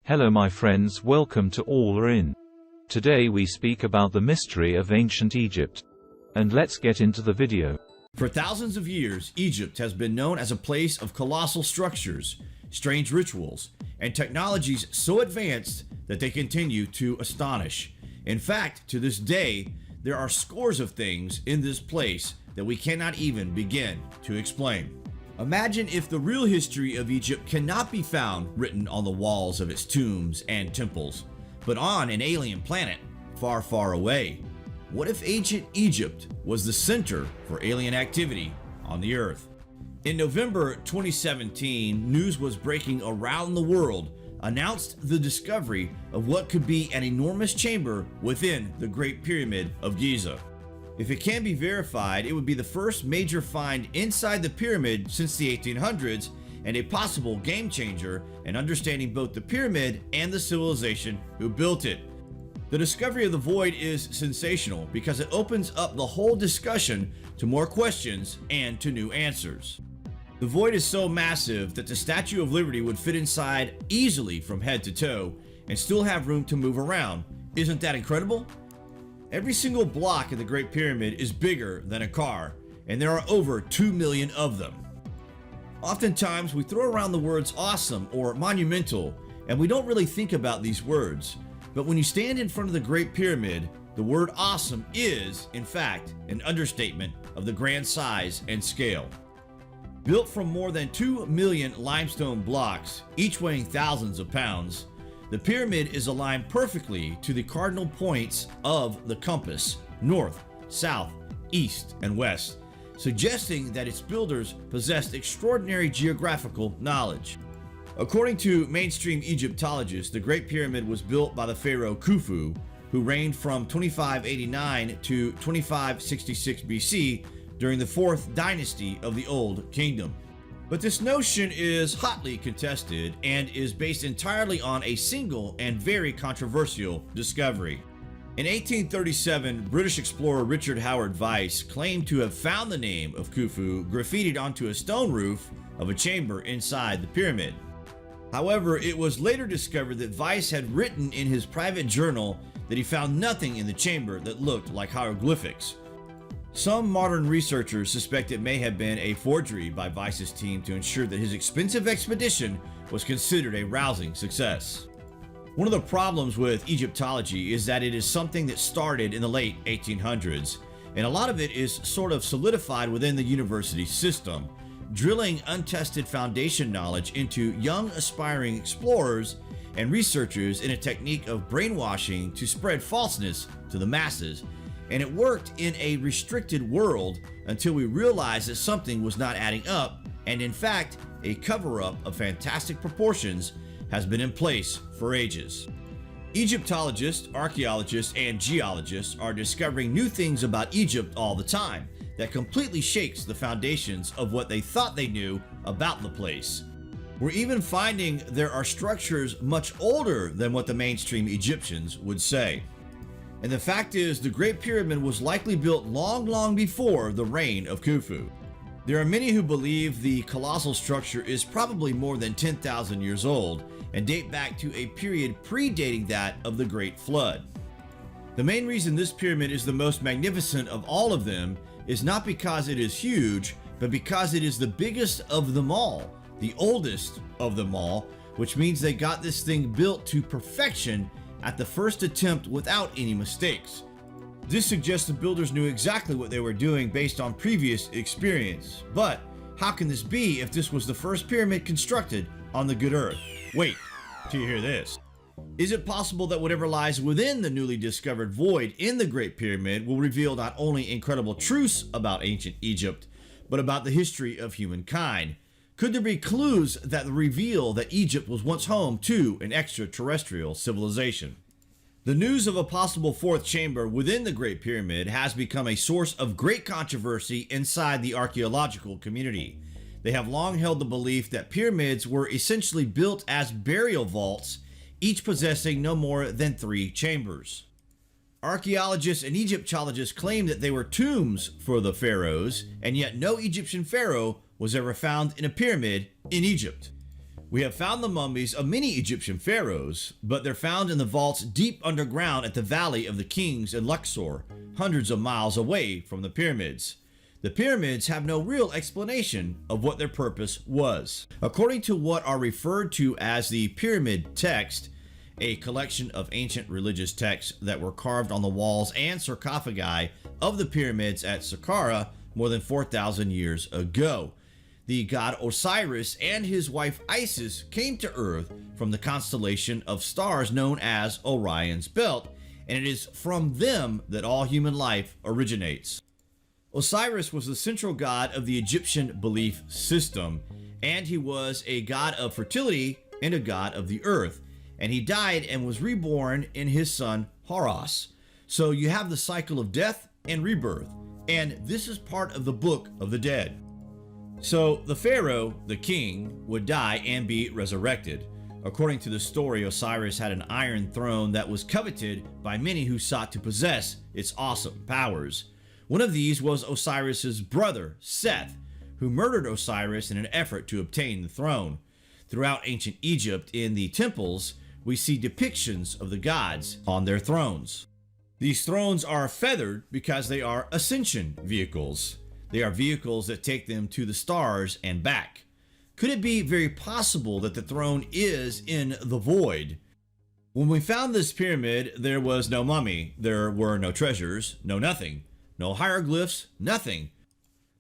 Hello my friends, welcome to All Are In. Today we speak about the mystery of ancient Egypt. And let's get into the video. For thousands of years, Egypt has been known as a place of colossal structures, strange rituals, and technologies so advanced that they continue to astonish. In fact, to this day, there are scores of things in this place that we cannot even begin to explain. Imagine if the real history of Egypt cannot be found written on the walls of its tombs and temples, but on an alien planet far, far away. What if ancient Egypt was the center for alien activity on the Earth? In November 2017, news was breaking around the world announced the discovery of what could be an enormous chamber within the Great Pyramid of Giza. If it can be verified, it would be the first major find inside the pyramid since the 1800s and a possible game changer in understanding both the pyramid and the civilization who built it. The discovery of the void is sensational because it opens up the whole discussion to more questions and to new answers. The void is so massive that the Statue of Liberty would fit inside easily from head to toe and still have room to move around. Isn't that incredible? Every single block in the Great Pyramid is bigger than a car, and there are over 2 million of them. Oftentimes, we throw around the words awesome or monumental, and we don't really think about these words. But when you stand in front of the Great Pyramid, the word awesome is, in fact, an understatement of the grand size and scale. Built from more than 2 million limestone blocks, each weighing thousands of pounds, the pyramid is aligned perfectly to the cardinal points of the compass, north, south, east, and west, suggesting that its builders possessed extraordinary geographical knowledge. According to mainstream Egyptologists, the Great Pyramid was built by the pharaoh Khufu, who reigned from 2589 to 2566 BC during the 4th dynasty of the Old Kingdom. But this notion is hotly contested and is based entirely on a single and very controversial discovery. In 1837, British explorer Richard Howard Weiss claimed to have found the name of Khufu graffitied onto a stone roof of a chamber inside the pyramid. However, it was later discovered that Weiss had written in his private journal that he found nothing in the chamber that looked like hieroglyphics. Some modern researchers suspect it may have been a forgery by Weiss's team to ensure that his expensive expedition was considered a rousing success. One of the problems with Egyptology is that it is something that started in the late 1800s, and a lot of it is sort of solidified within the university system, drilling untested foundation knowledge into young aspiring explorers and researchers in a technique of brainwashing to spread falseness to the masses. And it worked in a restricted world until we realized that something was not adding up, and in fact, a cover-up of fantastic proportions has been in place for ages. Egyptologists, archaeologists, and geologists are discovering new things about Egypt all the time that completely shakes the foundations of what they thought they knew about the place. We're even finding there are structures much older than what the mainstream Egyptians would say. And the fact is, the Great Pyramid was likely built long before the reign of Khufu. There are many who believe the colossal structure is probably more than 10,000 years old and date back to a period predating that of the Great Flood. The main reason this pyramid is the most magnificent of all of them is not because it is huge, but because it is the biggest of them all, the oldest of them all, which means they got this thing built to perfection at the first attempt without any mistakes. This suggests the builders knew exactly what they were doing based on previous experience. But how can this be if this was the first pyramid constructed on the good earth? Wait till you hear this. Is it possible that whatever lies within the newly discovered void in the Great Pyramid will reveal not only incredible truths about ancient Egypt, but about the history of humankind? Could there be clues that reveal that Egypt was once home to an extraterrestrial civilization? The news of a possible fourth chamber within the Great Pyramid has become a source of great controversy inside the archaeological community. They have long held the belief that pyramids were essentially built as burial vaults, each possessing no more than 3 chambers. Archaeologists and Egyptologists claim that they were tombs for the pharaohs, and yet no Egyptian pharaoh was ever found in a pyramid in Egypt. We have found the mummies of many Egyptian pharaohs, but they're found in the vaults deep underground at the Valley of the Kings in Luxor, hundreds of miles away from the pyramids. The pyramids have no real explanation of what their purpose was. According to what are referred to as the Pyramid Text, a collection of ancient religious texts that were carved on the walls and sarcophagi of the pyramids at Saqqara more than 4,000 years ago. The god Osiris and his wife Isis came to Earth from the constellation of stars known as Orion's Belt, and it is from them that all human life originates. Osiris was the central god of the Egyptian belief system, and he was a god of fertility and a god of the earth, and he died and was reborn in his son Horus. So you have the cycle of death and rebirth, and this is part of the Book of the Dead. So the pharaoh, the king, would die and be resurrected. According to the story, Osiris had an iron throne that was coveted by many who sought to possess its awesome powers. One of these was Osiris's brother, Seth, who murdered Osiris in an effort to obtain the throne. Throughout ancient Egypt, in the temples, we see depictions of the gods on their thrones. These thrones are feathered because they are ascension vehicles. They are vehicles that take them to the stars and back. Could it be very possible that the throne is in the void? When we found this pyramid, there was no mummy, there were no treasures, no nothing, no hieroglyphs, nothing.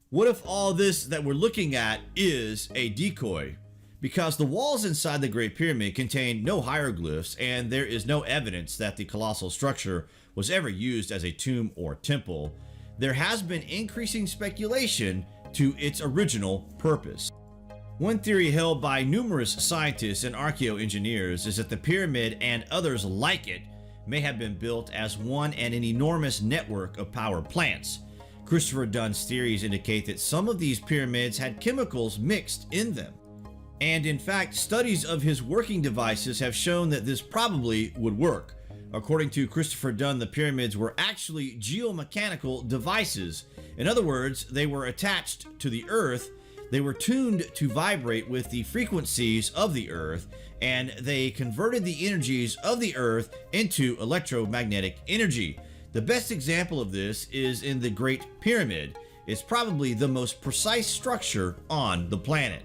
What if all this that we're looking at is a decoy? Because the walls inside the Great Pyramid contain no hieroglyphs, and there is no evidence that the colossal structure was ever used as a tomb or temple, there has been increasing speculation to its original purpose. One theory held by numerous scientists and archaeoengineers is that the pyramid and others like it may have been built as one and an enormous network of power plants. Christopher Dunn's theories indicate that some of these pyramids had chemicals mixed in them. And in fact, studies of his working devices have shown that this probably would work. According to Christopher Dunn, the pyramids were actually geomechanical devices. In other words, they were attached to the earth, they were tuned to vibrate with the frequencies of the earth, and they converted the energies of the earth into electromagnetic energy. The best example of this is in the Great Pyramid. It's probably the most precise structure on the planet.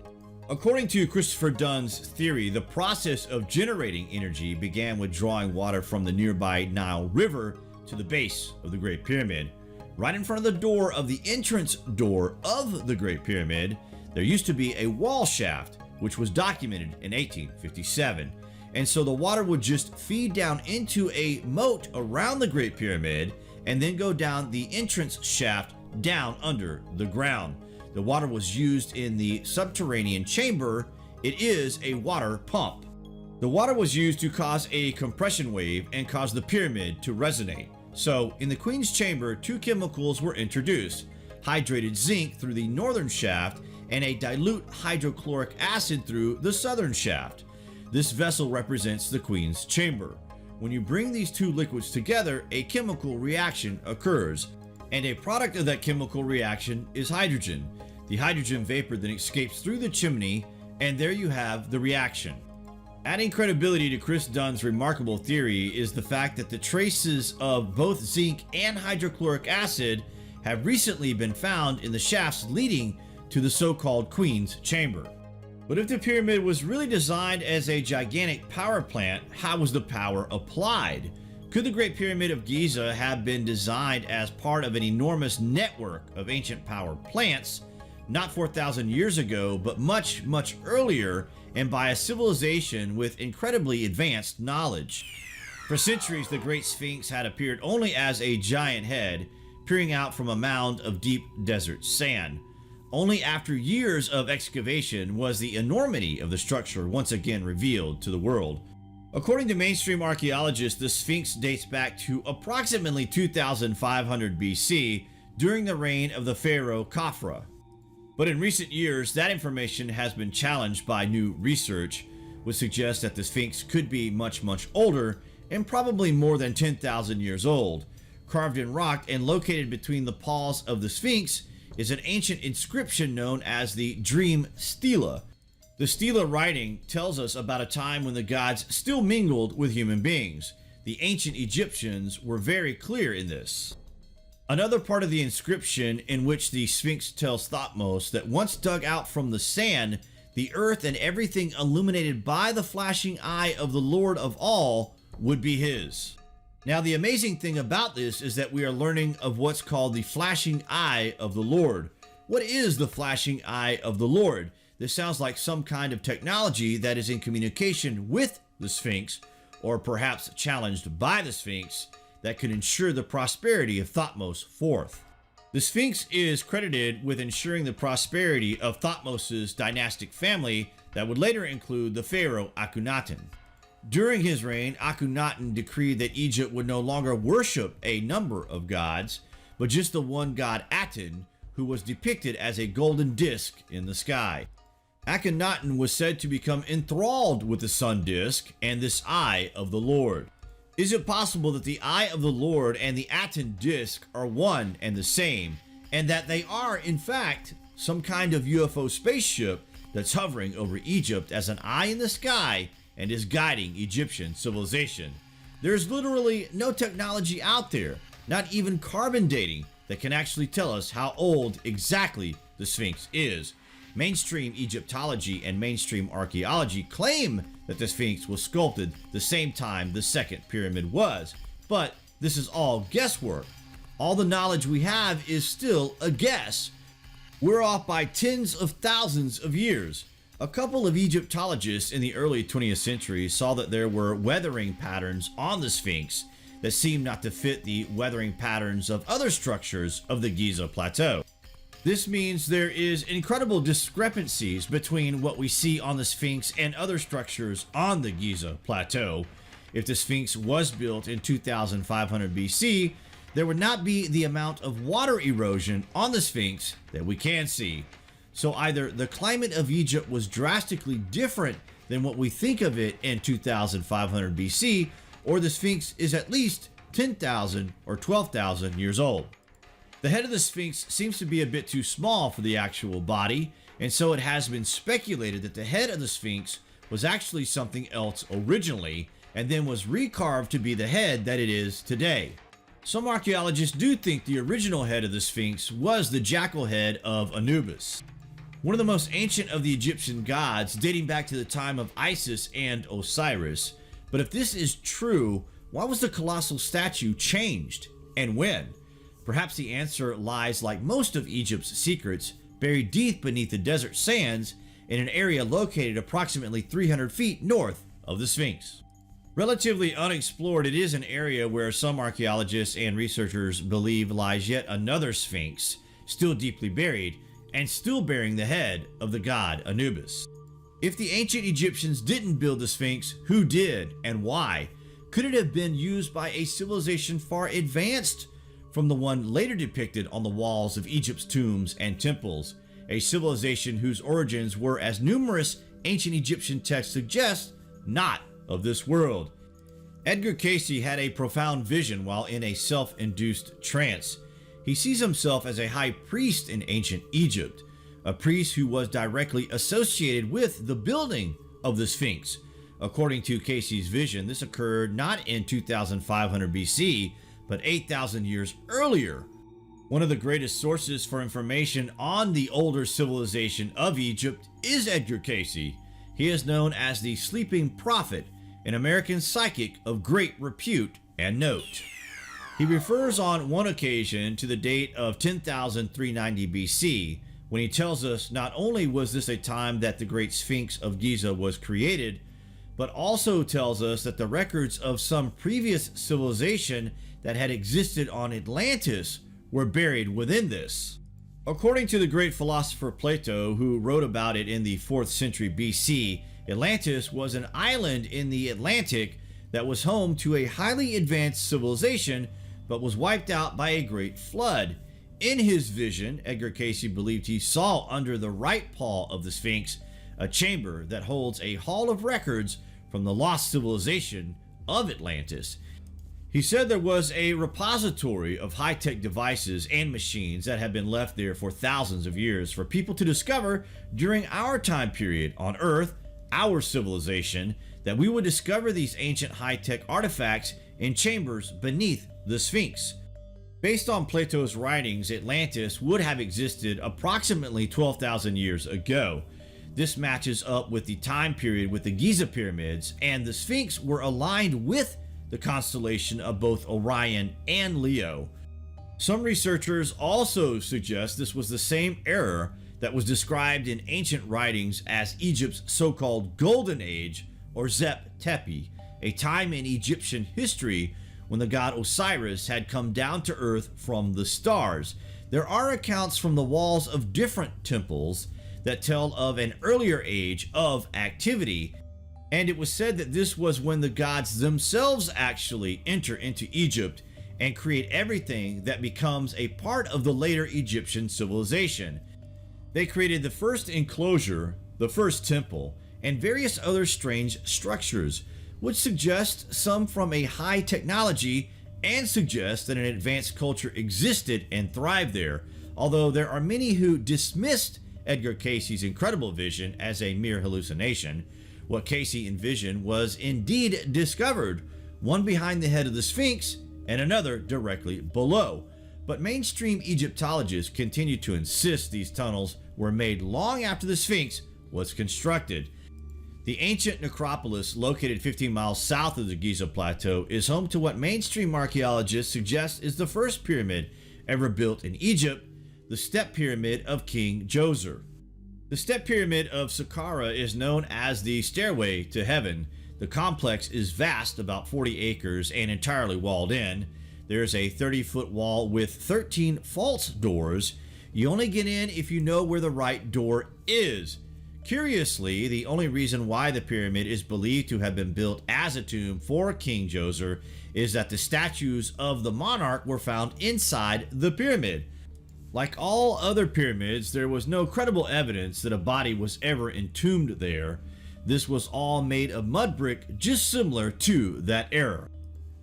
According to Christopher Dunn's theory, the process of generating energy began with drawing water from the nearby Nile River to the base of the Great Pyramid. Right in front of the door of the entrance door of the Great Pyramid, there used to be a wall shaft, which was documented in 1857. And so the water would just feed down into a moat around the Great Pyramid and then go down the entrance shaft down under the ground. The water was used in the subterranean chamber. It is a water pump. The water was used to cause a compression wave and cause the pyramid to resonate. So in the Queen's chamber, two chemicals were introduced: hydrated zinc through the northern shaft and a dilute hydrochloric acid through the southern shaft. This vessel represents the Queen's chamber. When you bring these two liquids together, a chemical reaction occurs, and a product of that chemical reaction is hydrogen. The hydrogen vapor then escapes through the chimney, and there you have the reaction. Adding credibility to Chris Dunn's remarkable theory is the fact that the traces of both zinc and hydrochloric acid have recently been found in the shafts leading to the so-called Queen's Chamber. But if the pyramid was really designed as a gigantic power plant, how was the power applied? Could the Great Pyramid of Giza have been designed as part of an enormous network of ancient power plants, not 4,000 years ago, but much, much earlier, and by a civilization with incredibly advanced knowledge? For centuries, the Great Sphinx had appeared only as a giant head, peering out from a mound of deep desert sand. Only after years of excavation was the enormity of the structure once again revealed to the world. According to mainstream archaeologists, the Sphinx dates back to approximately 2500 BC, during the reign of the pharaoh Khafra. But in recent years, that information has been challenged by new research, which suggests that the Sphinx could be much, much older and probably more than 10,000 years old. Carved in rock and located between the paws of the Sphinx is an ancient inscription known as the Dream Stela. The Stela writing tells us about a time when the gods still mingled with human beings. The ancient Egyptians were very clear in this. Another part of the inscription in which the Sphinx tells Thutmose that once dug out from the sand, the earth and everything illuminated by the flashing eye of the Lord of all would be his. Now, the amazing thing about this is that we are learning of what's called the flashing eye of the Lord. What is the flashing eye of the Lord? This sounds like some kind of technology that is in communication with the Sphinx, or perhaps challenged by the Sphinx, that could ensure the prosperity of Thutmose IV. The Sphinx is credited with ensuring the prosperity of Thutmose's dynastic family that would later include the pharaoh Akhenaten. During his reign, Akhenaten decreed that Egypt would no longer worship a number of gods, but just the one god Aten, who was depicted as a golden disk in the sky. Akhenaten was said to become enthralled with the sun disk and this eye of the Lord. Is it possible that the eye of the Lord and the Aten disk are one and the same, and that they are, in fact, some kind of UFO spaceship that's hovering over Egypt as an eye in the sky and is guiding Egyptian civilization? There's literally no technology out there, not even carbon dating, that can actually tell us how old exactly the Sphinx is. Mainstream Egyptology and mainstream archaeology claim that the Sphinx was sculpted the same time the second pyramid was, but this is all guesswork. All the knowledge we have is still a guess. We're off by tens of thousands of years. A couple of Egyptologists in the early 20th century saw that there were weathering patterns on the Sphinx that seemed not to fit the weathering patterns of other structures of the Giza Plateau. This means there is incredible discrepancies between what we see on the Sphinx and other structures on the Giza Plateau. If the Sphinx was built in 2500 BC, there would not be the amount of water erosion on the Sphinx that we can see. So either the climate of Egypt was drastically different than what we think of it in 2500 BC, or the Sphinx is at least 10,000 or 12,000 years old. The head of the Sphinx seems to be a bit too small for the actual body, and so it has been speculated that the head of the Sphinx was actually something else originally, and then was recarved to be the head that it is today. Some archaeologists do think the original head of the Sphinx was the jackal head of Anubis, one of the most ancient of the Egyptian gods, dating back to the time of Isis and Osiris. But if this is true, why was the colossal statue changed, and when? Perhaps the answer lies, like most of Egypt's secrets, buried deep beneath the desert sands in an area located approximately 300 feet north of the Sphinx. Relatively unexplored, it is an area where some archaeologists and researchers believe lies yet another Sphinx, still deeply buried, and still bearing the head of the god Anubis. If the ancient Egyptians didn't build the Sphinx, who did and why? Could it have been used by a civilization far advanced from the one later depicted on the walls of Egypt's tombs and temples, a civilization whose origins were, as numerous ancient Egyptian texts suggest, not of this world? Edgar Cayce had a profound vision while in a self-induced trance. He sees himself as a high priest in ancient Egypt, a priest who was directly associated with the building of the Sphinx. According to Cayce's vision, this occurred not in 2500 BC, but 8,000 years earlier. One of the greatest sources for information on the older civilization of Egypt is Edgar Cayce. He is known as the Sleeping Prophet, an American psychic of great repute and note. He refers on one occasion to the date of 10,390 BC, when he tells us not only was this a time that the Great Sphinx of Giza was created, but also tells us that the records of some previous civilization that had existed on Atlantis were buried within this. According to the great philosopher Plato, who wrote about it in the 4th century BC, Atlantis was an island in the Atlantic that was home to a highly advanced civilization, but was wiped out by a great flood. In his vision, Edgar Cayce believed he saw under the right paw of the Sphinx a chamber that holds a hall of records from the lost civilization of Atlantis. He said there was a repository of high-tech devices and machines that had been left there for thousands of years for people to discover during our time period on Earth, our civilization, that we would discover these ancient high-tech artifacts in chambers beneath the Sphinx. Based on Plato's writings, Atlantis would have existed approximately 12,000 years ago. This matches up with the time period with the Giza pyramids, and the Sphinx were aligned with the constellation of both Orion and Leo. Some researchers also suggest this was the same era that was described in ancient writings as Egypt's so-called Golden Age, or Zep Tepi, a time in Egyptian history when the god Osiris had come down to earth from the stars. There are accounts from the walls of different temples that tell of an earlier age of activity, and it was said that this was when the gods themselves actually enter into Egypt and create everything that becomes a part of the later Egyptian civilization. They created the first enclosure, the first temple, and various other strange structures, which suggest some from a high technology and suggest that an advanced culture existed and thrived there, although there are many who dismissed Edgar Cayce's incredible vision as a mere hallucination. What Cayce envisioned was indeed discovered, one behind the head of the Sphinx and another directly below. But mainstream Egyptologists continue to insist these tunnels were made long after the Sphinx was constructed. The ancient necropolis, located 15 miles south of the Giza Plateau, is home to what mainstream archaeologists suggest is the first pyramid ever built in Egypt, the Step Pyramid of King Djoser. The Step Pyramid of Saqqara is known as the Stairway to Heaven. The complex is vast, about 40 acres, and entirely walled in. There's a 30-foot wall with 13 false doors. You only get in if you know where the right door is. Curiously, the only reason why the pyramid is believed to have been built as a tomb for King Djoser is that the statues of the monarch were found inside the pyramid. Like all other pyramids, there was no credible evidence that a body was ever entombed there. This was all made of mud brick, just similar to that era.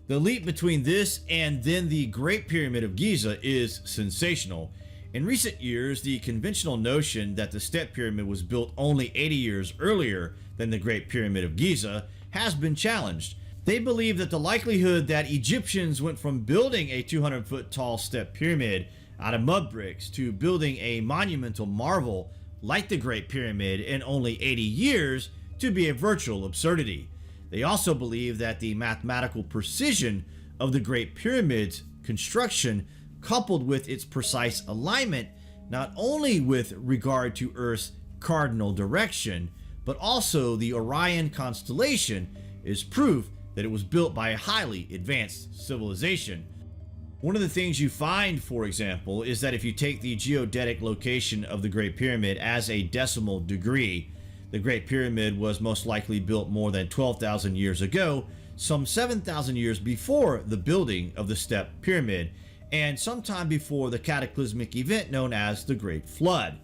The leap between this and then the Great Pyramid of Giza is sensational. In recent years, the conventional notion that the Step Pyramid was built only 80 years earlier than the Great Pyramid of Giza has been challenged. They believe that the likelihood that Egyptians went from building a 200-foot tall step pyramid out of mud bricks to building a monumental marvel like the Great Pyramid in only 80 years to be a virtual absurdity. They also believe that the mathematical precision of the Great Pyramid's construction, coupled with its precise alignment, not only with regard to Earth's cardinal direction, but also the Orion constellation, is proof that it was built by a highly advanced civilization. One of the things you find, for example, is that if you take the geodetic location of the Great Pyramid as a decimal degree, the Great Pyramid was most likely built more than 12,000 years ago, some 7,000 years before the building of the Step Pyramid, and sometime before the cataclysmic event known as the Great Flood.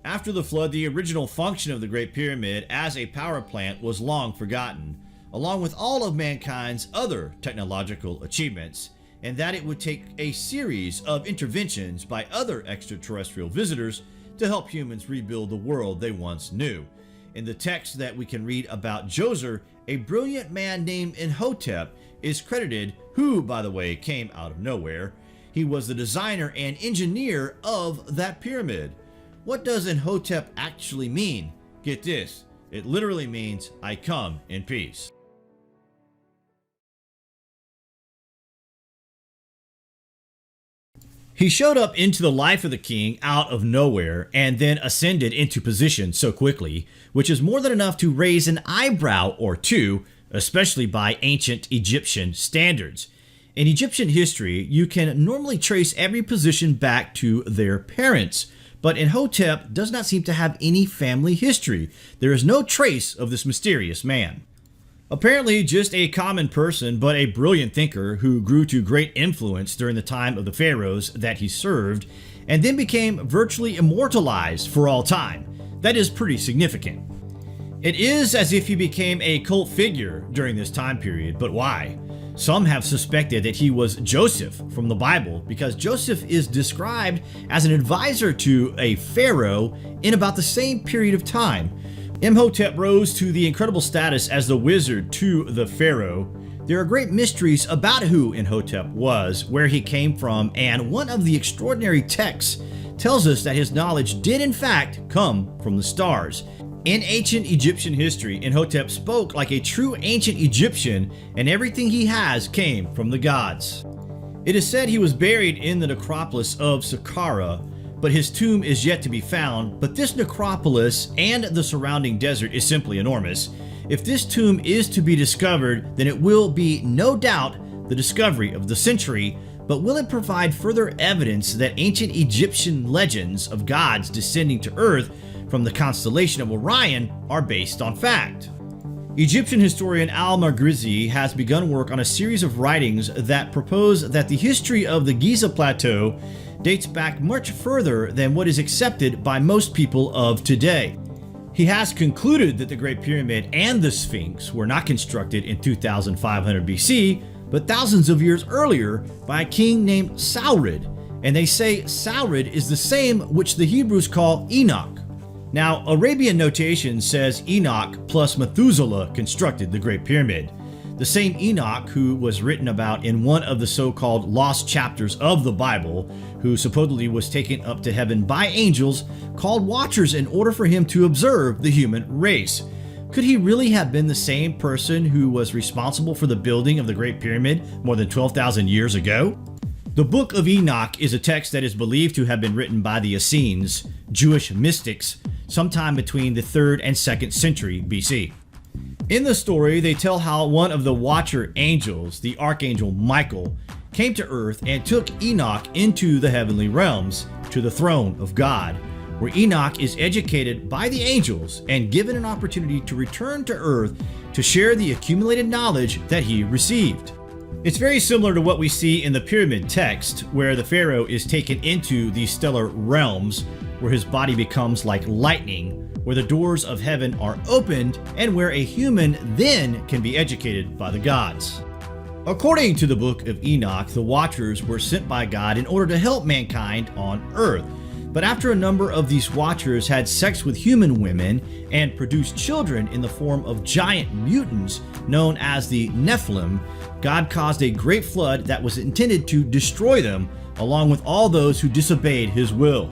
After the flood, the original function of the Great Pyramid as a power plant was long forgotten, along with all of mankind's other technological achievements, and that it would take a series of interventions by other extraterrestrial visitors to help humans rebuild the world they once knew. In the text that we can read about Djoser, a brilliant man named Imhotep is credited, who, by the way, came out of nowhere. He was the designer and engineer of that pyramid. What does Imhotep actually mean? Get this, it literally means, "I come in peace." He showed up into the life of the king out of nowhere and then ascended into position so quickly, which is more than enough to raise an eyebrow or two, especially by ancient Egyptian standards. In Egyptian history, you can normally trace every position back to their parents, but Imhotep does not seem to have any family history. There is no trace of this mysterious man. Apparently just a common person, but a brilliant thinker who grew to great influence during the time of the pharaohs that he served, and then became virtually immortalized for all time. That is pretty significant. It is as if he became a cult figure during this time period, but why? Some have suspected that he was Joseph from the Bible because Joseph is described as an advisor to a pharaoh in about the same period of time. Imhotep rose to the incredible status as the wizard to the pharaoh. There are great mysteries about who Imhotep was, where he came from, and one of the extraordinary texts tells us that his knowledge did in fact come from the stars. In ancient Egyptian history, Imhotep spoke like a true ancient Egyptian, and everything he has came from the gods. It is said he was buried in the necropolis of Saqqara, but his tomb is yet to be found. But this necropolis and the surrounding desert is simply enormous. If this tomb is to be discovered, then it will be no doubt the discovery of the century. But will it provide further evidence that ancient Egyptian legends of gods descending to earth from the constellation of Orion are based on fact? Egyptian historian al-Magrizi has begun work on a series of writings that propose that the history of the Giza Plateau dates back much further than what is accepted by most people of today. He has concluded that the Great Pyramid and the Sphinx were not constructed in 2500 BC, but thousands of years earlier by a king named Saurid, and they say Saurid is the same which the Hebrews call Enoch. Now, Arabian notation says Enoch plus Methuselah constructed the Great Pyramid. The same Enoch who was written about in one of the so-called lost chapters of the Bible, who supposedly was taken up to heaven by angels called watchers in order for him to observe the human race. Could he really have been the same person who was responsible for the building of the Great Pyramid more than 12,000 years ago? The Book of Enoch is a text that is believed to have been written by the Essenes, Jewish mystics, sometime between the 3rd and 2nd century BC. In the story, they tell how one of the watcher angels, the archangel Michael, came to earth and took Enoch into the heavenly realms, to the throne of God, where Enoch is educated by the angels and given an opportunity to return to earth to share the accumulated knowledge that he received. It's very similar to what we see in the pyramid text, where the pharaoh is taken into the stellar realms, where his body becomes like lightning, where the doors of heaven are opened, and where a human then can be educated by the gods. According to the Book of Enoch, the Watchers were sent by God in order to help mankind on earth. But after a number of these Watchers had sex with human women and produced children in the form of giant mutants known as the Nephilim, God caused a great flood that was intended to destroy them, along with all those who disobeyed his will.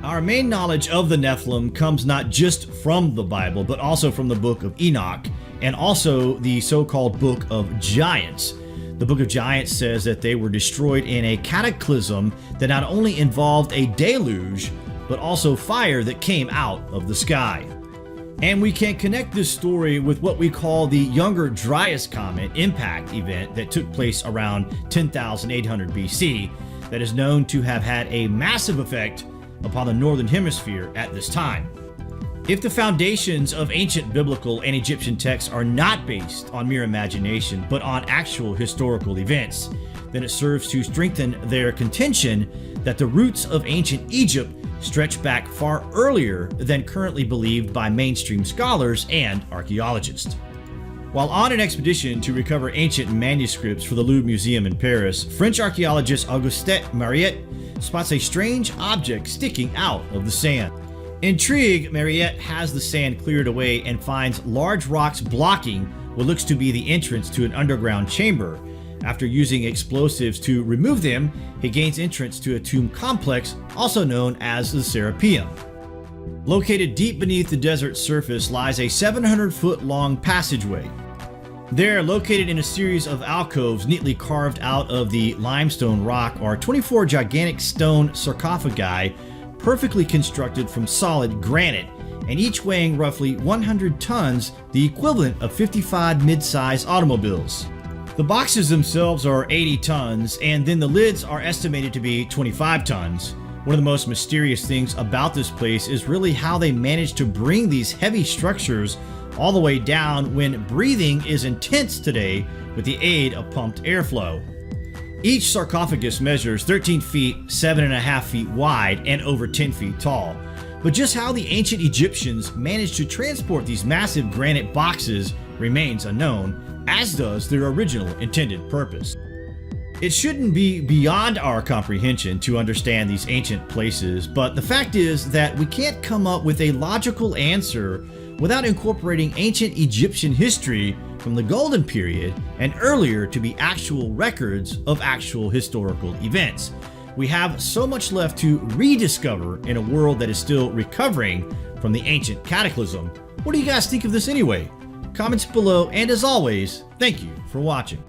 Our main knowledge of the Nephilim comes not just from the Bible, but also from the Book of Enoch, and also the so-called Book of Giants. The Book of Giants says that they were destroyed in a cataclysm that not only involved a deluge, but also fire that came out of the sky. And we can connect this story with what we call the Younger Dryas Comet impact event that took place around 10,800 BC that is known to have had a massive effect upon the Northern Hemisphere at this time. If the foundations of ancient biblical and Egyptian texts are not based on mere imagination, but on actual historical events, then it serves to strengthen their contention that the roots of ancient Egypt stretch back far earlier than currently believed by mainstream scholars and archaeologists. While on an expedition to recover ancient manuscripts for the Louvre Museum in Paris, French archaeologist Auguste Mariette spots a strange object sticking out of the sand. Intrigued, Mariette has the sand cleared away and finds large rocks blocking what looks to be the entrance to an underground chamber. After using explosives to remove them, he gains entrance to a tomb complex also known as the Serapeum. Located deep beneath the desert surface lies a 700-foot long passageway. There, located in a series of alcoves neatly carved out of the limestone rock, are 24 gigantic stone sarcophagi perfectly constructed from solid granite, and each weighing roughly 100 tons, the equivalent of 55 mid-size automobiles. The boxes themselves are 80 tons, and then the lids are estimated to be 25 tons. One of the most mysterious things about this place is really how they managed to bring these heavy structures all the way down when breathing is intense today with the aid of pumped airflow. Each sarcophagus measures 13 feet, 7.5 feet wide, and over 10 feet tall. But just how the ancient Egyptians managed to transport these massive granite boxes remains unknown. as does their original intended purpose. It shouldn't be beyond our comprehension to understand these ancient places, but the fact is that we can't come up with a logical answer without incorporating ancient Egyptian history from the Golden Period and earlier to be actual records of actual historical events. We have so much left to rediscover in a world that is still recovering from the ancient cataclysm. What do you guys think of this anyway? Comments below, and as always, thank you for watching.